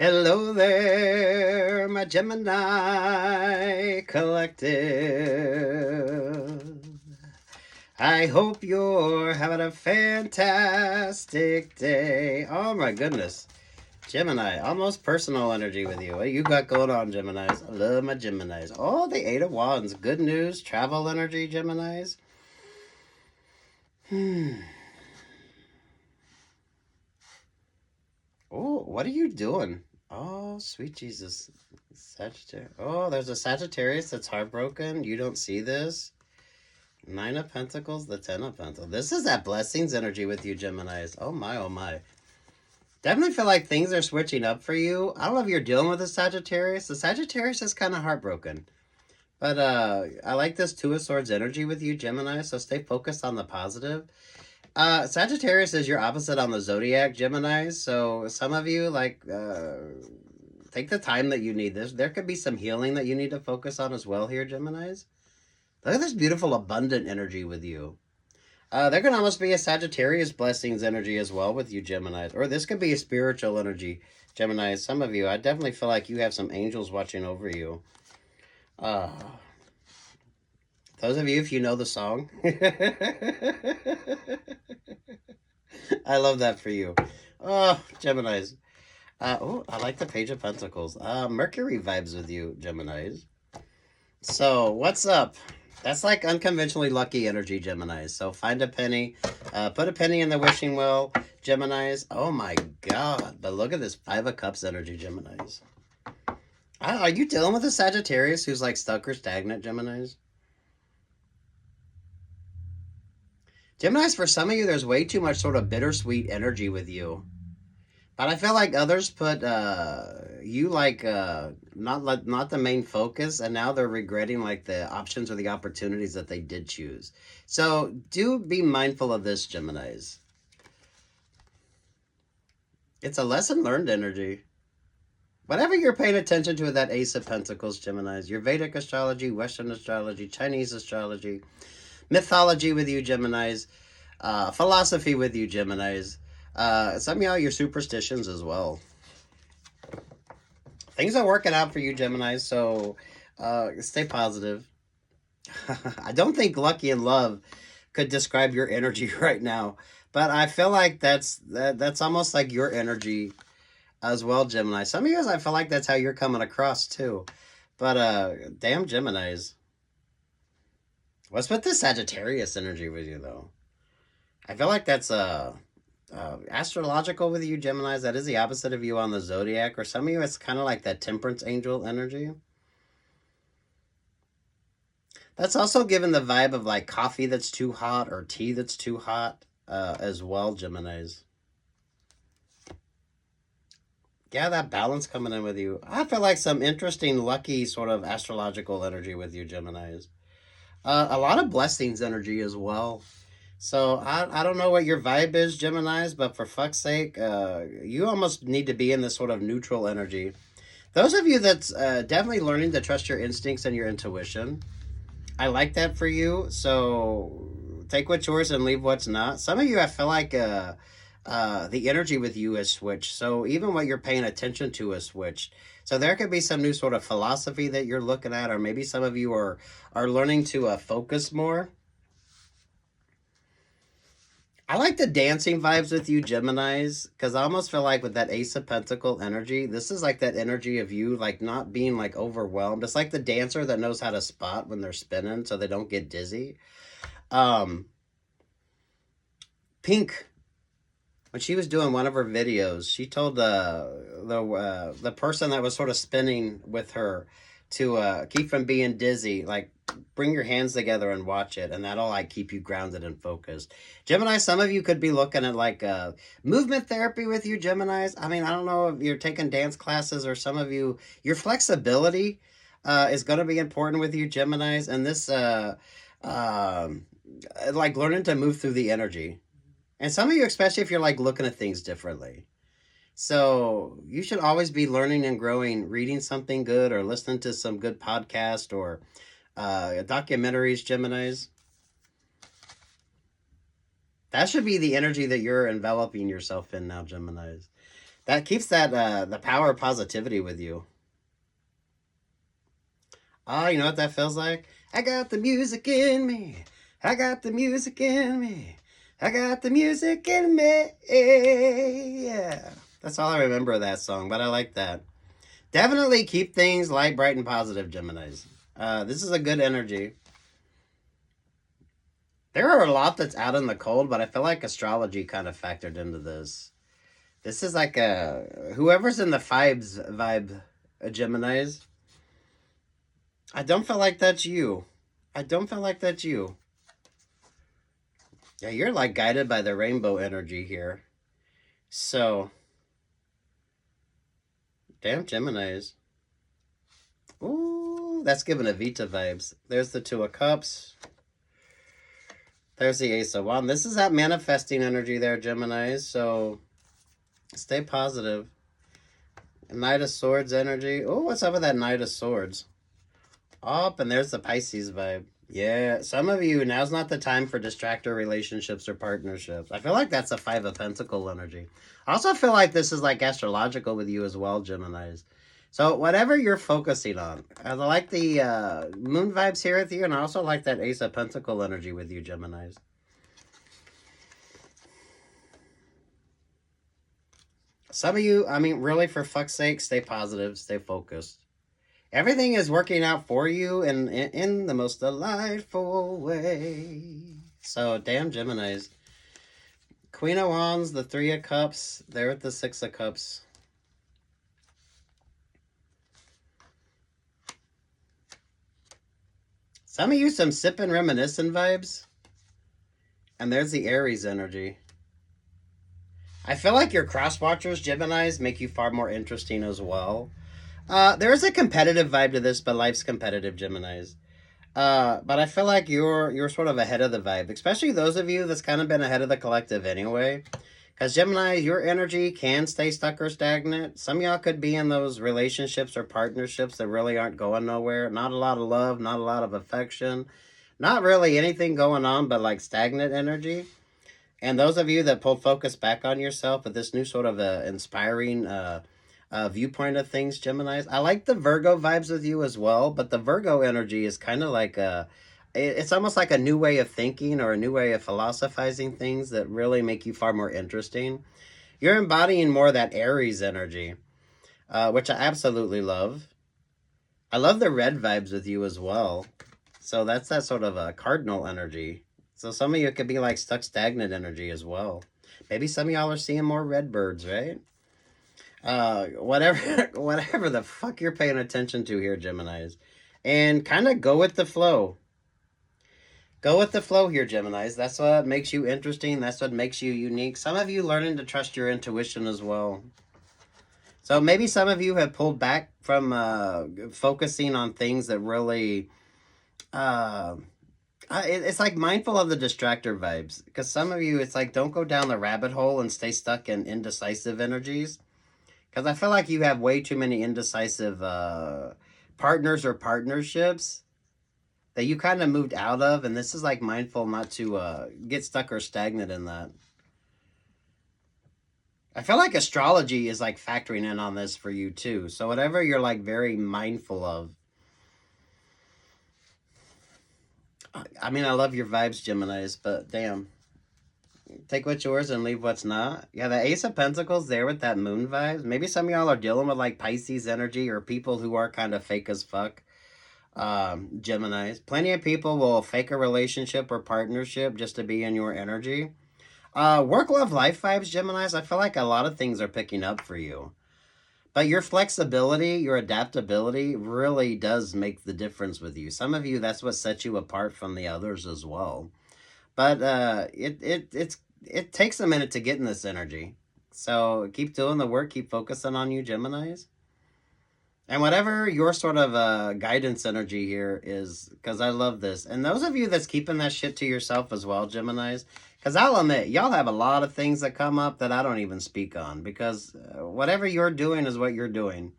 Hello there, my Gemini collective. I hope you're having a fantastic day. Oh my goodness. Gemini, almost personal energy with you. What you got going on, Geminis? I love my Geminis. Oh, the Eight of Wands. Good news. Travel energy, Geminis. Oh, what are you doing? Oh, sweet Jesus. Sagittarius. Oh, there's a Sagittarius that's heartbroken. You don't see this? Nine of Pentacles, the Ten of Pentacles. This is that blessings energy with you, Geminis. Oh my, oh my. Definitely feel like things are switching up for you. I don't know if you're dealing with a Sagittarius. The Sagittarius is kind of heartbroken. But I like this Two of Swords energy with you, Gemini, so stay focused on the positive. Sagittarius is your opposite on the zodiac, Gemini. So some of you take the time that you need. There could be some healing that you need to focus on as well here, Geminis. Look at this beautiful abundant energy with you. There can almost be a Sagittarius blessings energy as well with you, Geminis. Or this could be a spiritual energy, Geminis. Some of you, I definitely feel like you have some angels watching over you. Those of you, if you know the song. I love that for you. Oh, Geminis. Oh, I like the Page of Pentacles. Mercury vibes with you, Geminis. So, what's up? That's like unconventionally lucky energy, Geminis. So, find a penny. Put a penny in the wishing well, Geminis. Oh my God. But look at this Five of Cups energy, Geminis. Are you dealing with a Sagittarius who's like stuck or stagnant, Geminis? Geminis, for some of you, there's way too much sort of bittersweet energy with you. But I feel like others put you like not the main focus, and now they're regretting like the options or the opportunities that they did choose. So do be mindful of this, Geminis. It's a lesson learned energy. Whatever you're paying attention to with that Ace of Pentacles, Geminis, your Vedic astrology, Western astrology, Chinese astrology, mythology with you, Geminis, philosophy with you, Geminis, some of y'all, your superstitions as well. Things are working out for you, Geminis, so stay positive. I don't think lucky and love could describe your energy right now, but I feel like that's almost like your energy as well, Gemini. Some of you guys, I feel like that's how you're coming across too. But damn, Geminis. What's with this Sagittarius energy with you, though? I feel like that's astrological with you, Geminis. That is the opposite of you on the zodiac. Or some of you, it's kind of like that temperance angel energy. That's also given the vibe of like coffee that's too hot or tea that's too hot as well, Geminis. Yeah, that balance coming in with you. I feel like some interesting, lucky sort of astrological energy with you, Geminis. A lot of blessings energy as well. So I don't know what your vibe is, Geminis, but for fuck's sake, you almost need to be in this sort of neutral energy. Those of you that's definitely learning to trust your instincts and your intuition, I like that for you. So take what's yours and leave what's not. Some of you, I feel like the energy with you has switched. So even what you're paying attention to has switched. So there could be some new sort of philosophy that you're looking at, or maybe some of you are learning to focus more. I like the dancing vibes with you, Geminis, because I almost feel like with that Ace of Pentacle energy, this is like that energy of you like not being like overwhelmed. It's like the dancer that knows how to spot when they're spinning so they don't get dizzy. Pink, when she was doing one of her videos, she told the person that was sort of spinning with her to keep from being dizzy, like bring your hands together and watch it, and that'll like keep you grounded and focused. Gemini, some of you could be looking at like movement therapy with you, Geminis. I mean, I don't know if you're taking dance classes, or some of you, your flexibility is going to be important with you, Geminis, and this like learning to move through the energy. And some of you, especially if you're like looking at things differently. So you should always be learning and growing, reading something good or listening to some good podcast or documentaries, Geminis. That should be the energy that you're enveloping yourself in now, Geminis. That keeps that the power of positivity with you. Oh, you know what that feels like? I got the music in me. I got the music in me. I got the music in me. Yeah. That's all I remember of that song, but I like that. Definitely keep things light, bright, and positive, Geminis. This is a good energy. There are a lot that's out in the cold, but I feel like astrology kind of factored into this. This is like whoever's in the vibe, Geminis. I don't feel like that's you. I don't feel like that's you. Yeah, you're like guided by the rainbow energy here. So, damn Geminis. Ooh, that's giving Evita vibes. There's the Two of Cups. There's the Ace of Wands. This is that manifesting energy there, Geminis. So, stay positive. Knight of Swords energy. Oh, what's up with that Knight of Swords? Up, and there's the Pisces vibe. Yeah, some of you, now's not the time for distractor relationships or partnerships. I feel like that's a Five of Pentacle energy. I also feel like this is like astrological with you as well, Geminis. So whatever you're focusing on. I like the moon vibes here with you, and I also like that Ace of Pentacle energy with you, Geminis. Some of you, I mean, really, for fuck's sake, stay positive, stay focused. Everything is working out for you in the most delightful way. So, damn Geminis. Queen of Wands, the Three of Cups. There with the Six of Cups. Some of you, some sipping reminiscent vibes. And there's the Aries energy. I feel like your cross-watchers, Geminis, make you far more interesting as well. There is a competitive vibe to this, but life's competitive, Geminis. But I feel like you're sort of ahead of the vibe, especially those of you that's kind of been ahead of the collective anyway. Because Gemini, your energy can stay stuck or stagnant. Some of y'all could be in those relationships or partnerships that really aren't going nowhere. Not a lot of love, not a lot of affection. Not really anything going on, but like stagnant energy. And those of you that pulled focus back on yourself with this new sort of inspiring viewpoint of things, Geminis. I like the Virgo vibes with you as well, but the Virgo energy is kind of like it's almost like a new way of thinking or a new way of philosophizing things that really make you far more interesting. You're embodying more of that Aries energy, which I absolutely love. I love the red vibes with you as well. So that's that sort of a cardinal energy. So some of you could be like stuck stagnant energy as well. Maybe some of y'all are seeing more red birds, right? Whatever the fuck you're paying attention to here, Geminis. And kind of go with the flow. Go with the flow here, Geminis. That's what makes you interesting. That's what makes you unique. Some of you learning to trust your intuition as well. So maybe some of you have pulled back from focusing on things that really... it's like mindful of the distractor vibes. Because some of you, it's like don't go down the rabbit hole and stay stuck in indecisive energies. Because I feel like you have way too many indecisive partners or partnerships that you kind of moved out of. And this is like mindful not to get stuck or stagnant in that. I feel like astrology is like factoring in on this for you too. So whatever you're like very mindful of. I mean, I love your vibes, Geminis, but damn. Take what's yours and leave what's not. Yeah, the Ace of Pentacles there with that moon vibes. Maybe some of y'all are dealing with like Pisces energy or people who are kind of fake as fuck. Geminis. Plenty of people will fake a relationship or partnership just to be in your energy. Work, love, life vibes, Geminis. I feel like a lot of things are picking up for you. But your flexibility, your adaptability really does make the difference with you. Some of you, that's what sets you apart from the others as well. But it takes a minute to get in this energy. So keep doing the work. Keep focusing on you, Geminis. And whatever your sort of guidance energy here is, because I love this. And those of you that's keeping that shit to yourself as well, Geminis, because I'll admit, y'all have a lot of things that come up that I don't even speak on. Because whatever you're doing is what you're doing.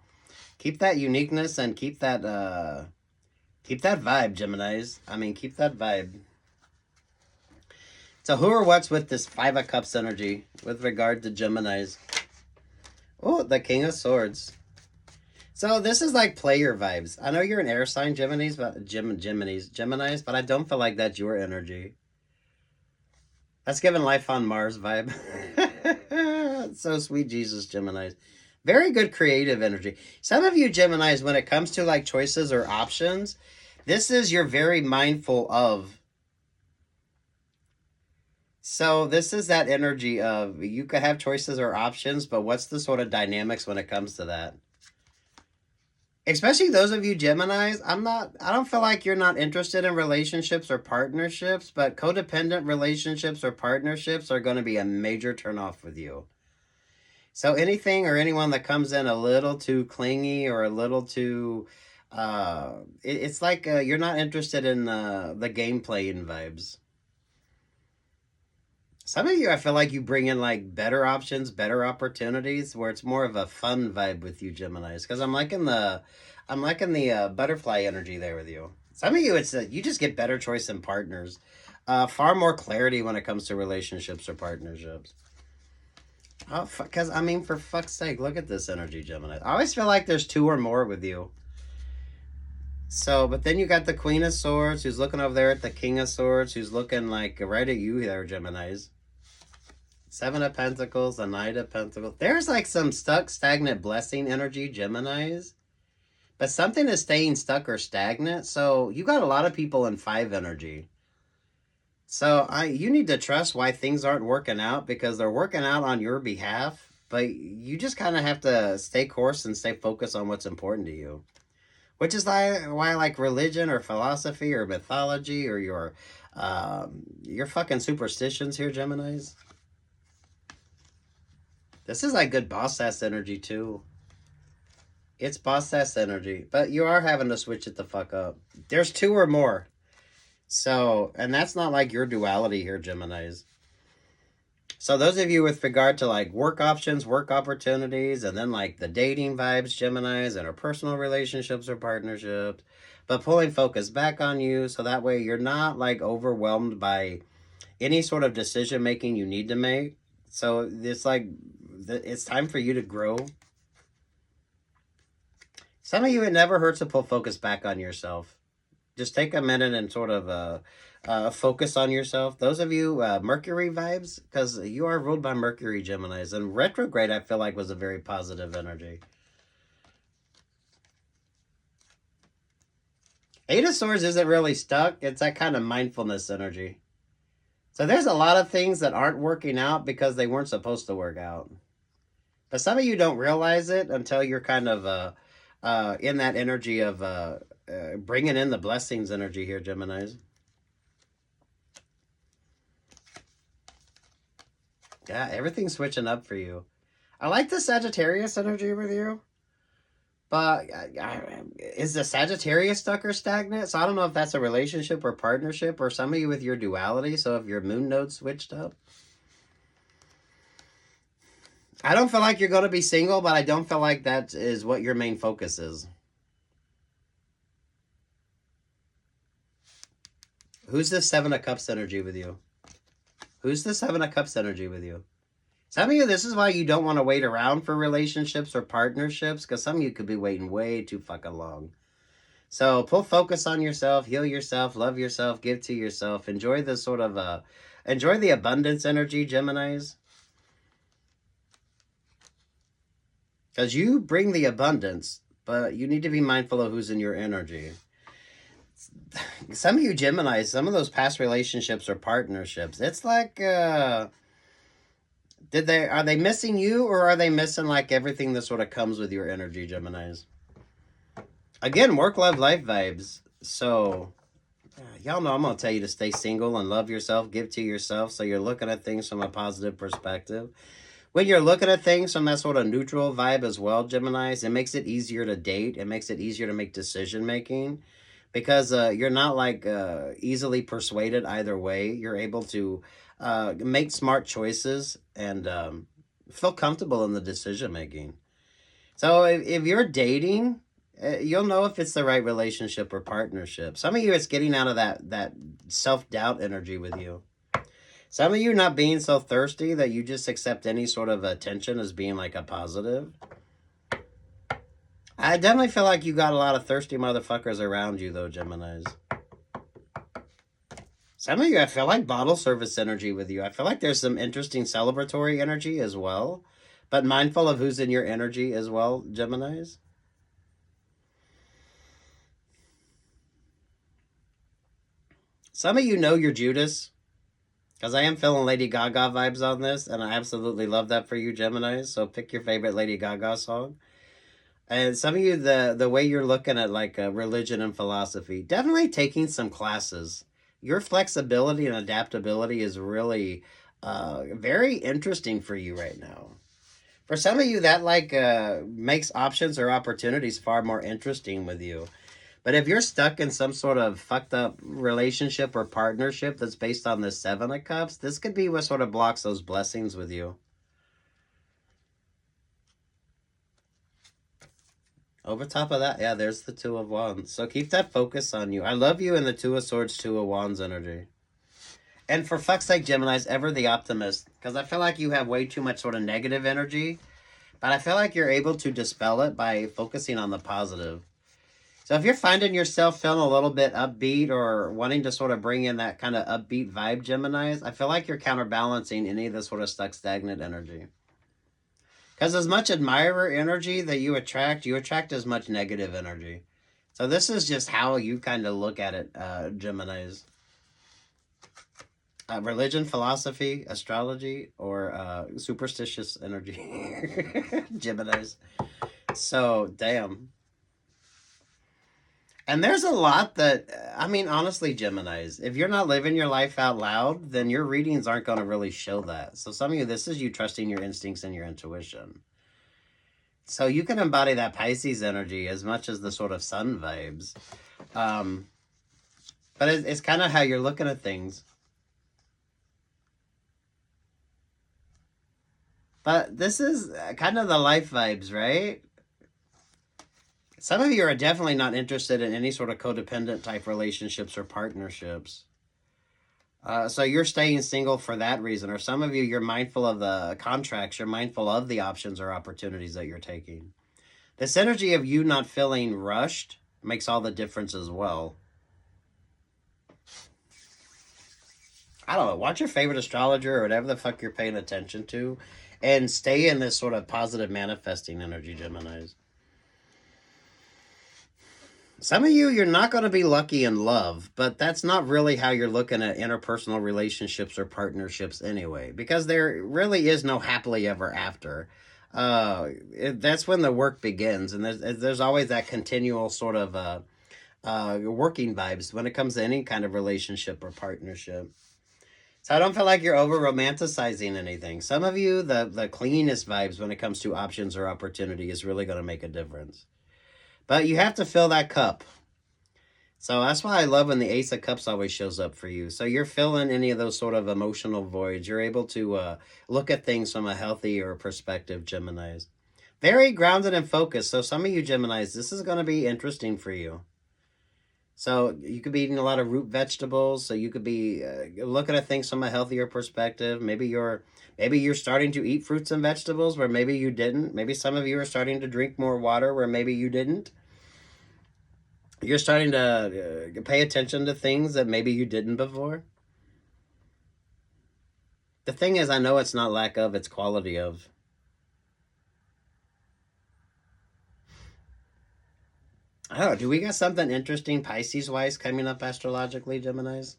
Keep that uniqueness and keep that vibe, Geminis. I mean, keep that vibe. So who or what's with this Five of Cups energy with regard to Geminis? Oh, the King of Swords. So this is like player vibes. I know you're an air sign, Geminis, but I don't feel like that's your energy. That's giving life on Mars vibe. So sweet Jesus, Geminis. Very good creative energy. Some of you Geminis, when it comes to like choices or options, this is you're very mindful of. So this is that energy of you could have choices or options, but what's the sort of dynamics when it comes to that? Especially those of you Geminis, I don't feel like you're not interested in relationships or partnerships, but codependent relationships or partnerships are going to be a major turnoff with you. So anything or anyone that comes in a little too clingy or a little too, it's like you're not interested in the game playing vibes. Some of you, I feel like you bring in like better options, better opportunities, where it's more of a fun vibe with you, Geminis. Because I'm liking the butterfly energy there with you. Some of you, it's you just get better choice in partners, far more clarity when it comes to relationships or partnerships. Oh, because I mean, for fuck's sake, look at this energy, Gemini. I always feel like there's two or more with you. So, but then you got the Queen of Swords, who's looking over there at the King of Swords, who's looking like right at you there, Geminis. Seven of Pentacles, a Knight of Pentacles. There's like some stuck, stagnant blessing energy, Geminis. But something is staying stuck or stagnant. So you got a lot of people in 5 energy. So you need to trust why things aren't working out, because they're working out on your behalf. But you just kind of have to stay course and stay focused on what's important to you. Which is why like religion or philosophy or mythology or your fucking superstitions here, Geminis. This is like good boss ass energy too. It's boss ass energy. But you are having to switch it the fuck up. There's 2 or more. So, and that's not like your duality here, Geminis. So those of you with regard to like work options, work opportunities, and then like the dating vibes, Geminis, and our personal relationships or partnerships, but pulling focus back on you so that way you're not like overwhelmed by any sort of decision making you need to make. So it's like, it's time for you to grow. Some of you, it never hurts to pull focus back on yourself. Just take a minute and sort of focus on yourself. Those of you Mercury vibes, because you are ruled by Mercury, Geminis, and retrograde I feel like was a very positive energy. 8 of Swords isn't really stuck. It's that kind of mindfulness energy. So there's a lot of things that aren't working out because they weren't supposed to work out. But some of you don't realize it until you're kind of in that energy of bringing in the blessings energy here, Geminis. Yeah, everything's switching up for you. I like the Sagittarius energy with you. But is the Sagittarius stuck or stagnant? So I don't know if that's a relationship or partnership or some of you with your duality. So if your moon node switched up. I don't feel like you're going to be single, but I don't feel like that is what your main focus is. Who's the 7 of Cups energy with you? Who's the 7 of Cups energy with you? Some of you, this is why you don't want to wait around for relationships or partnerships, because some of you could be waiting way too fucking long. So pull focus on yourself, heal yourself, love yourself, give to yourself. Enjoy the sort of, enjoy the abundance energy, Geminis. Because you bring the abundance, but you need to be mindful of who's in your energy. Some of you Geminis, some of those past relationships or partnerships, it's like, are they missing you, or are they missing like everything that sort of comes with your energy, Geminis? Again, work, love, life vibes. So, y'all know I'm going to tell you to stay single and love yourself, give to yourself, so you're looking at things from a positive perspective. When you're looking at things from that sort of neutral vibe as well, Geminis, it makes it easier to date. It makes it easier to make decision making. Because you're not like easily persuaded either way. You're able to make smart choices and feel comfortable in the decision making. So if you're dating, you'll know if it's the right relationship or partnership. Some of you, it's getting out of that self-doubt energy with you. Some of you not being so thirsty that you just accept any sort of attention as being like a positive. I definitely feel like you got a lot of thirsty motherfuckers around you, though, Geminis. Some of you, I feel like bottle service energy with you. I feel like there's some interesting celebratory energy as well, but mindful of who's in your energy as well, Geminis. Some of you know you're Judas, because I am feeling Lady Gaga vibes on this, and I absolutely love that for you, Geminis. So pick your favorite Lady Gaga song. And some of you, the way you're looking at like religion and philosophy, definitely taking some classes. Your flexibility and adaptability is really very interesting for you right now. For some of you, that like makes options or opportunities far more interesting with you. But if you're stuck in some sort of fucked up relationship or partnership that's based on the Seven of Cups, this could be what sort of blocks those blessings with you. Over top of that, yeah, there's the Two of Wands. So keep that focus on you. I love you in the Two of Swords, Two of Wands energy. And for fuck's sake, Gemini's, ever the optimist. Because I feel like you have way too much sort of negative energy. But I feel like you're able to dispel it by focusing on the positive. So if you're finding yourself feeling a little bit upbeat or wanting to sort of bring in that kind of upbeat vibe, Geminis, I feel like you're counterbalancing any of this sort of stuck stagnant energy. Because as much admirer energy that you attract as much negative energy. So this is just how you kind of look at it, Geminis. Religion, philosophy, astrology, or superstitious energy. Geminis. So, damn. And there's a lot that, I mean, honestly, Geminis, if you're not living your life out loud, then your readings aren't going to really show that. So some of you, this is you trusting your instincts and your intuition. So you can embody that Pisces energy as much as the sort of sun vibes. But it's kind of how you're looking at things. But this is kind of the life vibes, right? Some of you are definitely not interested in any sort of codependent type relationships or partnerships. So you're staying single for that reason. Or some of you, you're mindful of the contracts. You're mindful of the options or opportunities that you're taking. This energy of you not feeling rushed makes all the difference as well. I don't know. Watch your favorite astrologer or whatever the fuck you're paying attention to. And stay in this sort of positive manifesting energy, Geminis. Some of you, you're not going to be lucky in love, but that's not really how you're looking at interpersonal relationships or partnerships anyway, because there really is no happily ever after. That's when the work begins, and there's always that continual sort of working vibes when it comes to any kind of relationship or partnership. So I don't feel like you're over romanticizing anything. Some of you, the cleanest vibes when it comes to options or opportunity is really going to make a difference. But you have to fill that cup. So that's why I love when the Ace of Cups always shows up for you. So you're filling any of those sort of emotional voids. You're able to look at things from a healthier perspective, Geminis. Very grounded and focused. So some of you Geminis, this is going to be interesting for you. So you could be eating a lot of root vegetables. So you could be looking at things from a healthier perspective. Maybe you're starting to eat fruits and vegetables where maybe you didn't. Maybe some of you are starting to drink more water where maybe you didn't. You're starting to pay attention to things that maybe you didn't before. The thing is, I know it's not lack of, it's quality of. I don't know, do we got something interesting Pisces-wise coming up astrologically, Geminis?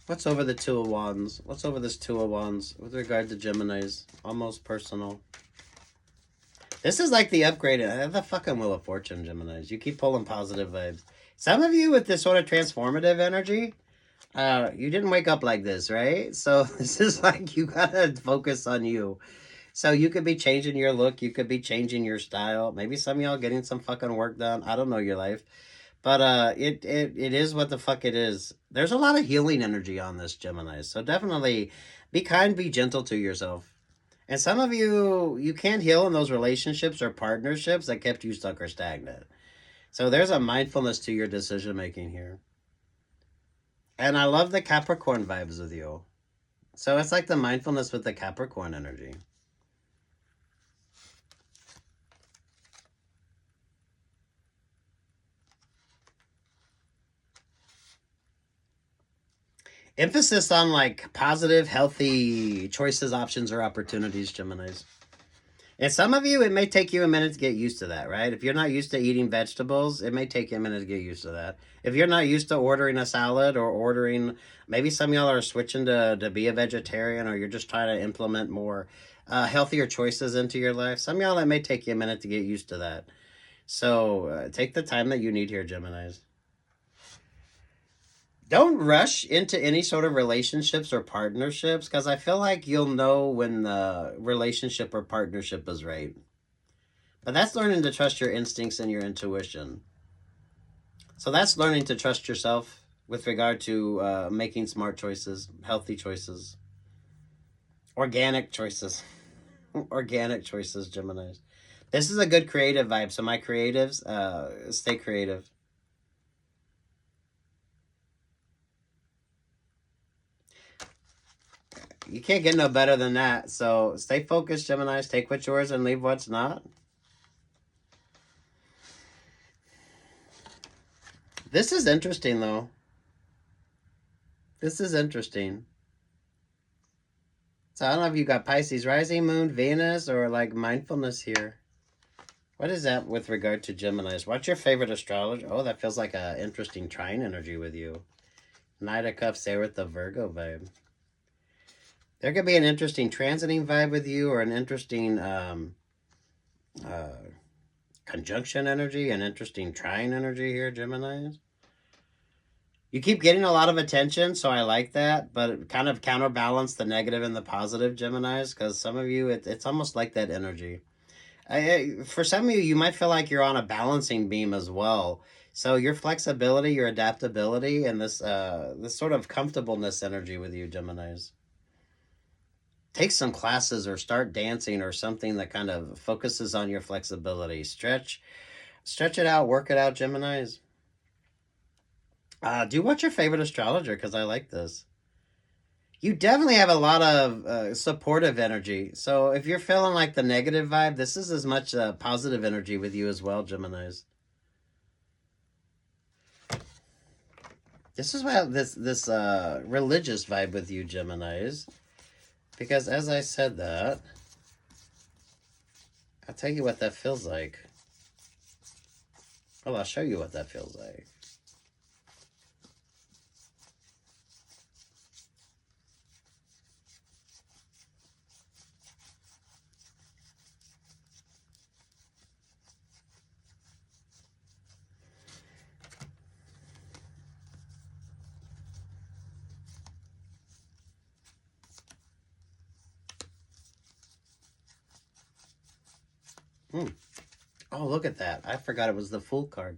What's over the Two of Wands? What's over this Two of Wands with regard to Geminis? Almost personal. This is like the upgrade. The fucking Wheel of Fortune, Geminis. You keep pulling positive vibes. Some of you with this sort of transformative energy, you didn't wake up like this, right? So this is like you gotta focus on you. So you could be changing your look. You could be changing your style. Maybe some of y'all getting some fucking work done. I don't know your life. But it is what the fuck it is. There's a lot of healing energy on this, Gemini. So definitely be kind, be gentle to yourself. And some of you, you can't heal in those relationships or partnerships that kept you stuck or stagnant. So there's a mindfulness to your decision making here. And I love the Capricorn vibes with you. So it's like the mindfulness with the Capricorn energy. Emphasis on like positive, healthy choices, options, or opportunities, Geminis. And some of you, it may take you a minute to get used to that, right? If you're not used to eating vegetables, it may take you a minute to get used to that. If you're not used to ordering a salad or ordering, maybe some of y'all are switching to be a vegetarian, or you're just trying to implement more healthier choices into your life. Some of y'all, it may take you a minute to get used to that. So take the time that you need here, Geminis. Don't rush into any sort of relationships or partnerships, because I feel like you'll know when the relationship or partnership is right. But that's learning to trust your instincts and your intuition. So that's learning to trust yourself with regard to making smart choices, healthy choices, organic choices. Organic choices, Geminis. This is a good creative vibe. So my creatives, stay creative. You can't get no better than that. So stay focused, Geminis. Take what's yours and leave what's not. This is interesting, though. This is interesting. So I don't know if you got Pisces rising, moon, Venus, or like mindfulness here. What is that with regard to Geminis? What's your favorite astrologer? Oh, that feels like an interesting trine energy with you. Knight of Cups there with the Virgo vibe. There could be an interesting transiting vibe with you, or an interesting conjunction energy, an interesting trine energy here, Geminis. You keep getting a lot of attention, so I like that, but it kind of counterbalance the negative and the positive, Geminis, because some of you, it's almost like that energy. For some of you, you might feel like you're on a balancing beam as well. So your flexibility, your adaptability, and this sort of comfortableness energy with you, Geminis. Take some classes or start dancing or something that kind of focuses on your flexibility. Stretch it out, work it out, Geminis. Do what's your favorite astrologer, because I like this. You definitely have a lot of supportive energy. So if you're feeling like the negative vibe, this is as much positive energy with you as well, Geminis. This is why this religious vibe with you, Geminis. Because as I said that, I'll tell you what that feels like. Well, I'll show you what that feels like. Oh, look at that. I forgot it was the Fool card.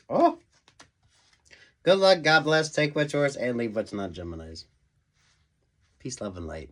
Oh! Good luck, God bless, take what's yours, and leave what's not, Geminis. Peace, love, and light.